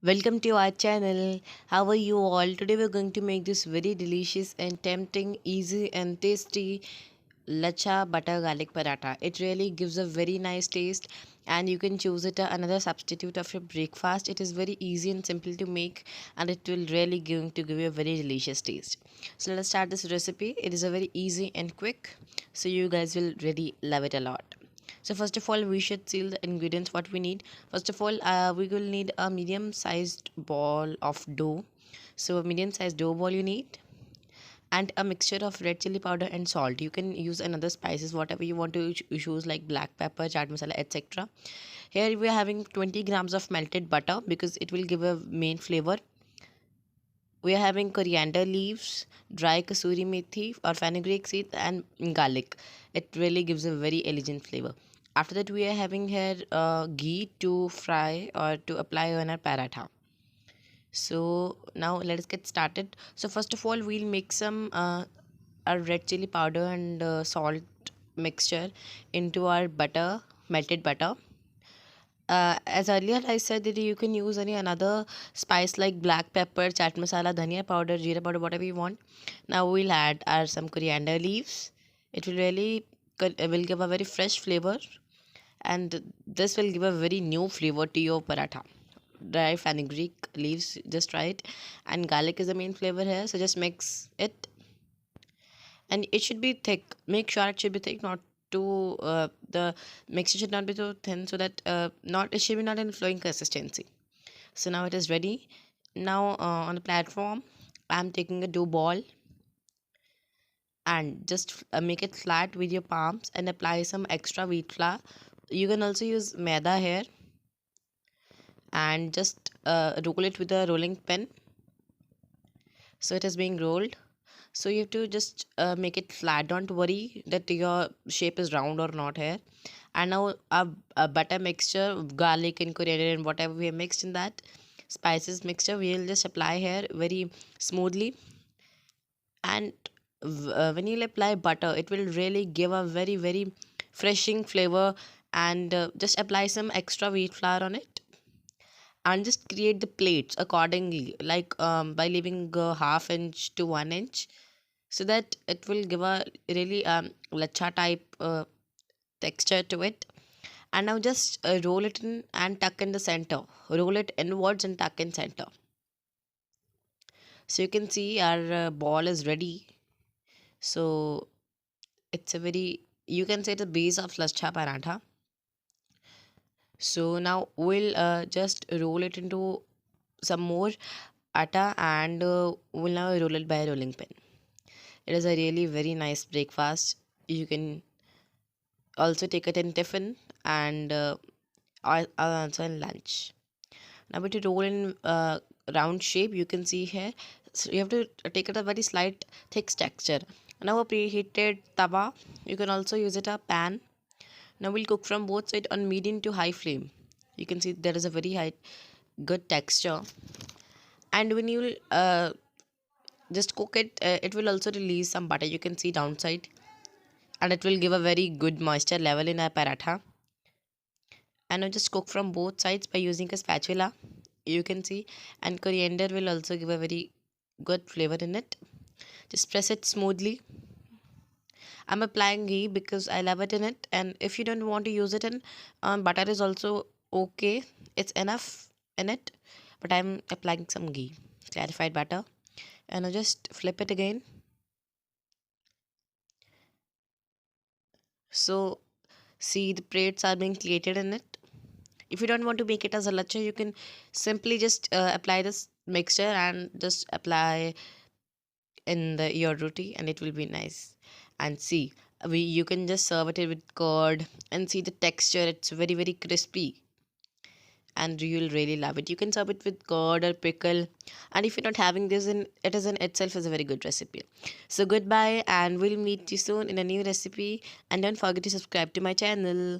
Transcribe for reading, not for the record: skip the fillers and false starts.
Welcome to our channel. How are you all? Today we're going to make this very delicious and tempting, easy and tasty lacha butter garlic paratha. It really gives a very nice taste and you can choose it another substitute of your breakfast. It is very easy and simple to make and it will really going to give you a very delicious taste. So let us start this recipe. It is a very easy and quick, so you guys will really love it a lot. So first of all, we should seal the ingredients what we need. First of all, we will need a medium sized ball of dough. So a medium sized dough ball you need, and a mixture of red chili powder and salt. You can use another spices whatever you want to choose, like black pepper, chaat masala, etc. Here we are having 20 grams of melted butter because it will give a main flavor. We are having coriander leaves, dry kasuri methi or fenugreek seeds, and garlic. It really gives a very elegant flavor. After that, we are having here ghee to fry or to apply on our paratha. So now let us get started. So first of all, we'll make some our red chili powder and salt mixture into our butter, melted butter. As earlier I said that you can use any another spice like black pepper, chat masala, dhania powder, jeera powder, whatever you want. Now we'll add our some coriander leaves. It will really will give a very fresh flavor, and this will give a very new flavor to your paratha. Dry fenugreek leaves, just try it, and garlic is the main flavor here. So just mix it, and it should be thick. Make sure it should be thick, not too the mixture should not be too thin, so that not it should be not in flowing consistency. So now it is ready. Now on the platform, I'm taking a dough ball and just make it flat with your palms and apply some extra wheat flour. You can also use maida here, and just roll it with a rolling pin. So it is being rolled. So you have to just make it flat. Don't worry that your shape is round or not here. And now a butter mixture of garlic and coriander and whatever we have mixed in that spices mixture, we will just apply here very smoothly. And when you apply butter, it will really give a very freshing flavor. And just apply some extra wheat flour on it, and just create the plates accordingly, like by leaving half inch to 1 inch, so that it will give a really lacha type texture to it. And now just roll it in and tuck in the center. Roll it inwards and tuck in center. So you can see our ball is ready. So it's a very, you can say, the base of lacha paratha. So now we'll just roll it into some more atta, and we'll now roll it by a rolling pin. It is a really very nice breakfast. You can also take it in tiffin, and also in lunch. Now to roll in round shape, you can see here. So you have to take it a very slight thick texture. Now a preheated tawa, you can also use it a pan. Now we'll cook from both sides on medium to high flame. You can see there is a very high good texture. And when you just cook it, it will also release some butter. You can see downside, and it will give a very good moisture level in a paratha. And now just cook from both sides by using a spatula, you can see. And coriander will also give a very good flavor in it. Just press it smoothly. I'm applying ghee because I love it in it, and if you don't want to use it in butter is also okay, it's enough in it. But I'm applying some ghee, clarified butter. And I just flip it again. So see, the plates are being created in it. If you don't want to make it as a lacha, you can simply just apply this mixture and just apply in the your roti, and it will be nice. And see, we you can just serve it with curd, and see the texture, it's very crispy, and you'll really love it. You can serve it with curd or pickle, and if you're not having this in, it is in itself is a very good recipe. So goodbye, and we'll meet you soon in a new recipe, and don't forget to subscribe to my channel.